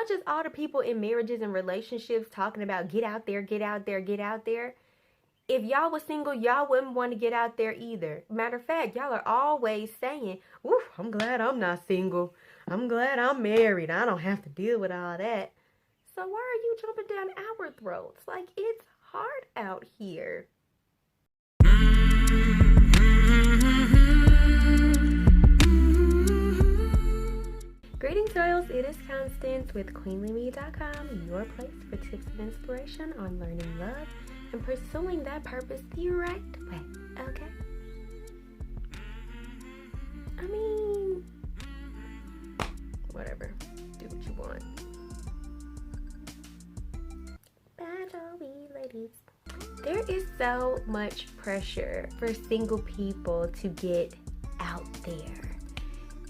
not just all the people in marriages and relationships talking about get out there, get out there, get out there. If y'all was single, y'all wouldn't want to get out there either. Matter of fact, y'all are always saying, ooh, I'm glad I'm not single. I'm glad I'm married. I don't have to deal with all that. So why are you jumping down our throats? Like, it's hard out here. Greetings, Royals. It is Constance with QueenlyMe.com, your place for tips and inspiration on learning love and pursuing that purpose the right way, okay? I mean, whatever. Do what you want. Bye, Joey, ladies. There is so much pressure for single people to get out there.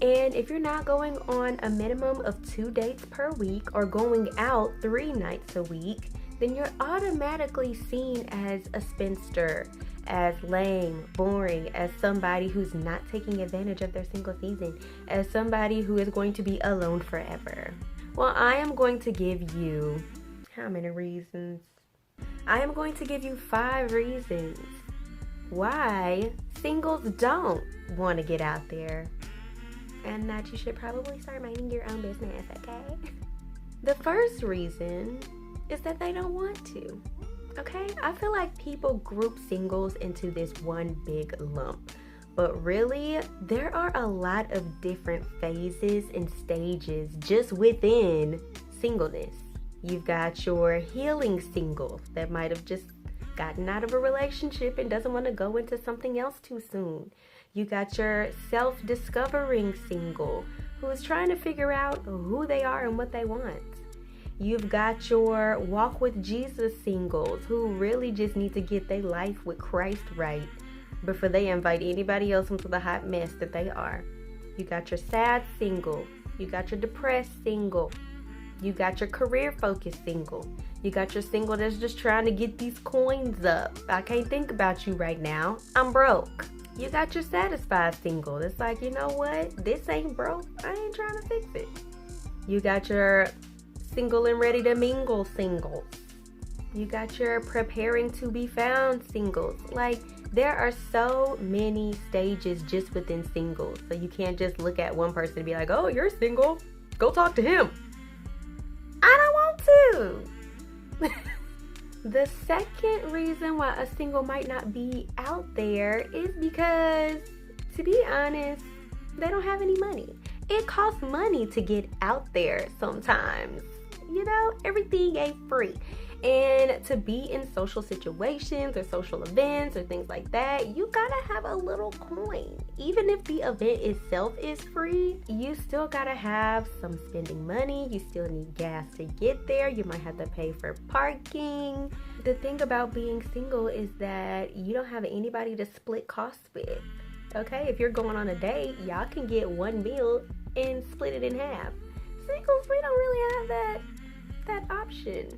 And if you're not going on a minimum of 2 dates per week or going out 3 nights a week, then you're automatically seen as a spinster, as lame, boring, as somebody who's not taking advantage of their single season, as somebody who is going to be alone forever. Well, I am going to give you, how many reasons? I am going to give you 5 reasons why singles don't want to get out there, and that you should probably start minding your own business, okay? The first reason is that they don't want to, okay? I feel like people group singles into this one big lump, but really, there are a lot of different phases and stages just within singleness. You've got your healing single that might have just gotten out of a relationship and doesn't want to go into something else too soon. You got your self-discovering single who is trying to figure out who they are and what they want. You've got your walk with Jesus singles who really just need to get their life with Christ right before they invite anybody else into the hot mess that they are. You got your sad single. You got your depressed single. You got your career-focused single. You got your single that's just trying to get these coins up. I can't think about you right now. I'm broke. You got your satisfied single. It's like, you know what? This ain't broke. I ain't trying to fix it. You got your single and ready to mingle singles. You got your preparing to be found singles. Like, there are so many stages just within singles. So you can't just look at one person and be like, oh, you're single. Go talk to him. I don't want to. The second reason why a single might not be out there is because, to be honest, they don't have any money. It costs money to get out there sometimes. You know, everything ain't free. And to be in social situations or social events or things like that, you gotta have a little coin. Even if the event itself is free, you still gotta have some spending money. You still need gas to get there. You might have to pay for parking. The thing about being single is that you don't have anybody to split costs with. Okay, if you're going on a date, y'all can get one meal and split it in half. Singles, we don't really have that option.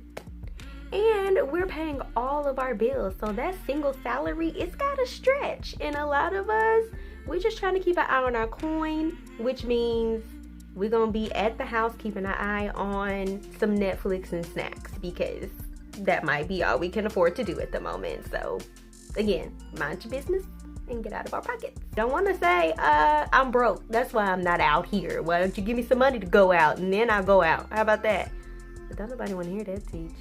And we're paying all of our bills. So that single salary, it's gotta stretch. And a lot of us, we're just trying to keep an eye on our coin, which means we're gonna be at the house keeping an eye on some Netflix and snacks because that might be all we can afford to do at the moment. So again, mind your business and get out of our pockets. Don't want to say, I'm broke. That's why I'm not out here. Why don't you give me some money to go out and then I'll go out? How about that? But don't nobody want to hear that teach.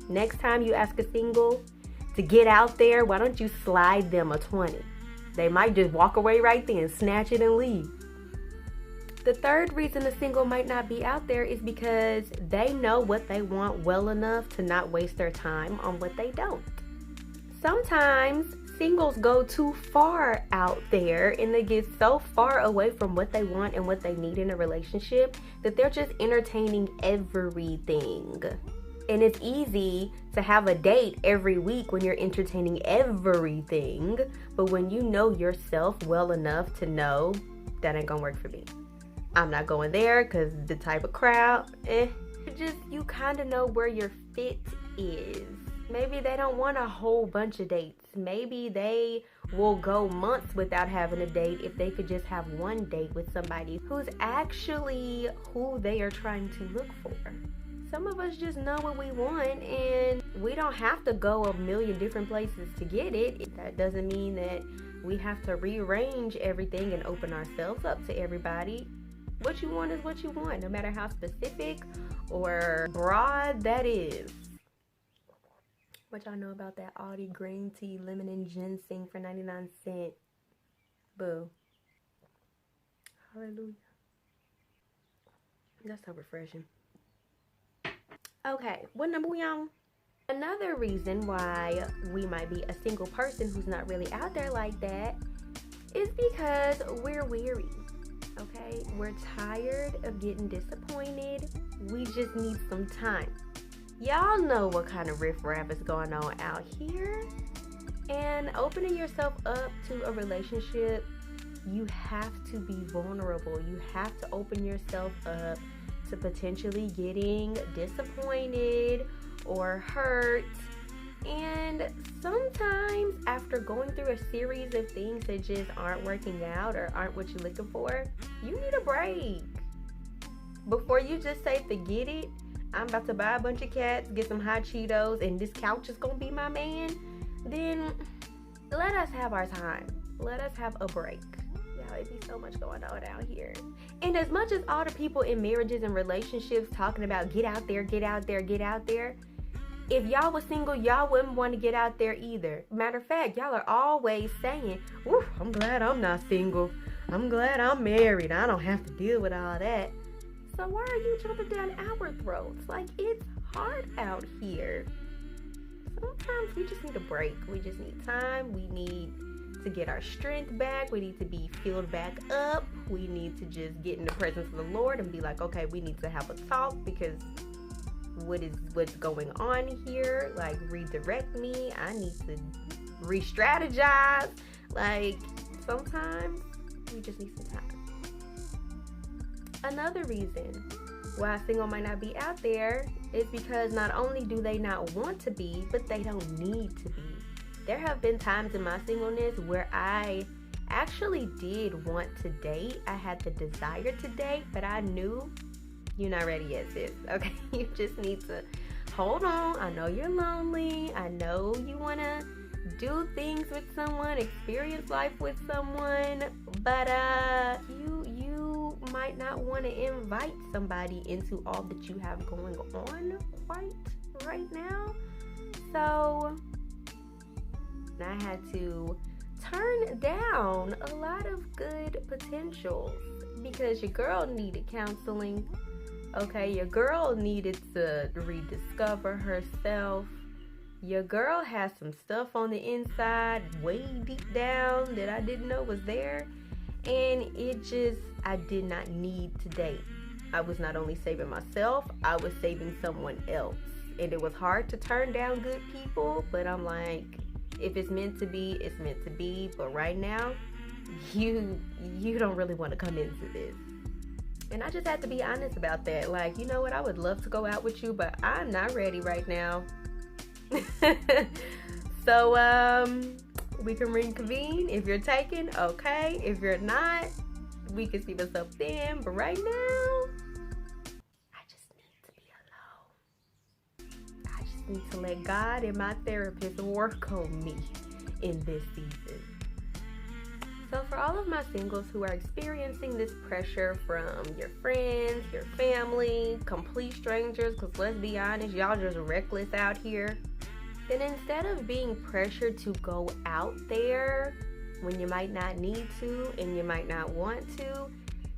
Next time you ask a single to get out there, why don't you slide them a 20? They might just walk away right then, snatch it and leave. The third reason a single might not be out there is because they know what they want well enough to not waste their time on what they don't. Sometimes singles go too far out there and they get so far away from what they want and what they need in a relationship that they're just entertaining everything. And it's easy to have a date every week when you're entertaining everything. But when you know yourself well enough to know that ain't gonna work for me. I'm not going there because the type of crowd, just you kind of know where your fit is. Maybe they don't want a whole bunch of dates. Maybe they will go months without having a date if they could just have one date with somebody who's actually who they are trying to look for. Some of us just know what we want, and we don't have to go a million different places to get it. That doesn't mean that we have to rearrange everything and open ourselves up to everybody. What you want is what you want, no matter how specific or broad that is. What y'all know about that Aldi green tea, lemon and ginseng for 99 cents? Boo. Hallelujah. That's so refreshing. Okay, what number we on? Another reason why we might be a single person who's not really out there like that is because we're weary. Okay, we're tired of getting disappointed. We just need some time. Y'all know what kind of riffraff is going on out here. And opening yourself up to a relationship, you have to be vulnerable. You have to open yourself up to potentially getting disappointed or hurt. And sometimes after going through a series of things that just aren't working out or aren't what you're looking for, you need a break. Before you just say, forget it, I'm about to buy a bunch of cats, get some hot Cheetos, and this couch is gonna be my man, then let us have our time. Let us have a break. Y'all, it be so much going on out here. And as much as all the people in marriages and relationships talking about get out there, get out there, get out there, if y'all was single, y'all wouldn't want to get out there either. Matter of fact, y'all are always saying, "Ooh, I'm glad I'm not single. I'm glad I'm married. I don't have to deal with all that." So why are you jumping down our throats? Like, it's hard out here. Sometimes we just need a break. We just need time. We need to get our strength back. We need to be filled back up. We need to just get in the presence of the Lord and be like, okay, we need to have a talk because what's going on here? Like, redirect me. I need to re-strategize. Like, sometimes we just need some time. Another reason why a single might not be out there is because not only do they not want to be, but they don't need to be. There have been times in my singleness where I actually did want to date. I had the desire to date, but I knew you're not ready yet, sis. Okay, you just need to hold on. I know you're lonely. I know you want to do things with someone, experience life with someone, but you might not want to invite somebody into all that you have going on quite right now. So I had to turn down a lot of good potentials because your girl needed counseling. Okay, your girl needed to rediscover herself. Your girl has some stuff on the inside, way deep down, that I didn't know was there. And I did not need to date. I was not only saving myself, I was saving someone else. And it was hard to turn down good people, but I'm like, if it's meant to be, it's meant to be. But right now, you don't really want to come into this. And I just had to be honest about that. Like, you know what? I would love to go out with you, but I'm not ready right now. So, we can reconvene. If you're taken, okay. If you're not, we can see what's up then. But right now, I just need to be alone. I just need to let God and my therapist work on me in this season. So for all of my singles who are experiencing this pressure from your friends, your family, complete strangers, because let's be honest, y'all just reckless out here, then instead of being pressured to go out there when you might not need to and you might not want to,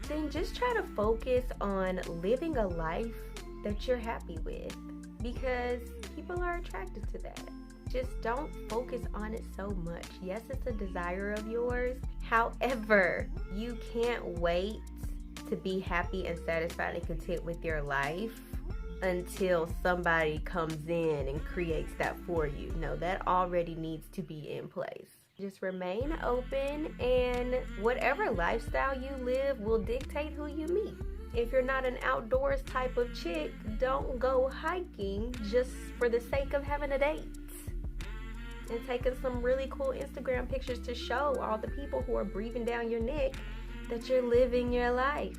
then just try to focus on living a life that you're happy with, because people are attracted to that. Just don't focus on it so much. Yes, it's a desire of yours. However, you can't wait to be happy and satisfied and content with your life until somebody comes in and creates that for you. No, that already needs to be in place. Just remain open, and whatever lifestyle you live will dictate who you meet. If you're not an outdoors type of chick, don't go hiking just for the sake of having a date. and taking some really cool Instagram pictures to show all the people who are breathing down your neck that you're living your life.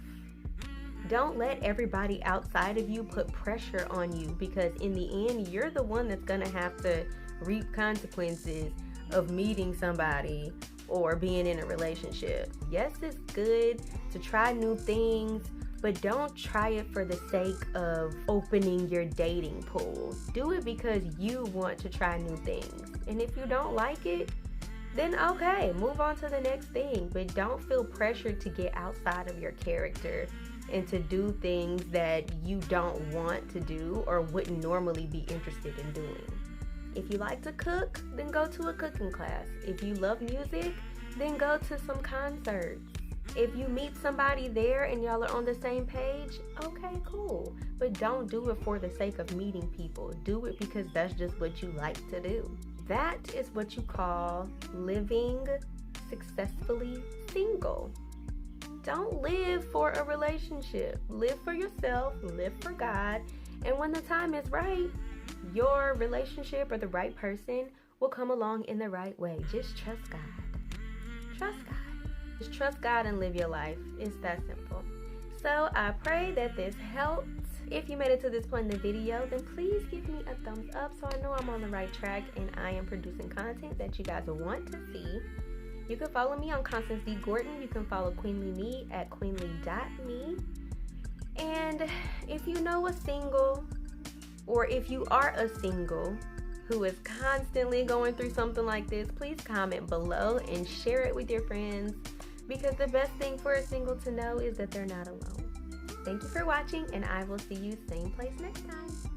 Don't let everybody outside of you put pressure on you, because in the end, you're the one that's gonna have to reap consequences of meeting somebody or being in a relationship. Yes, it's good to try new things, but don't try it for the sake of opening your dating pool. Do it because you want to try new things. And if you don't like it, then okay, move on to the next thing. But don't feel pressured to get outside of your character and to do things that you don't want to do or wouldn't normally be interested in doing. If you like to cook, then go to a cooking class. If you love music, then go to some concerts. If you meet somebody there and y'all are on the same page, okay, cool. But don't do it for the sake of meeting people. Do it because that's just what you like to do. That is what you call living successfully single. Don't live for a relationship. Live for yourself, live for God, and when the time is right, your relationship or the right person will come along in the right way. Just trust God. Trust God. Just trust God and live your life. It's that simple. So I pray that this helped. If you made it to this point in the video, then please give me a thumbs up so I know I'm on the right track and I am producing content that you guys want to see. You can follow me on Constance D. Gordon. You can follow Queenly Me at queenly.me. And if you know a single, or if you are a single who is constantly going through something like this, please comment below and share it with your friends, because the best thing for a single to know is that they're not alone. Thank you for watching, and I will see you same place next time.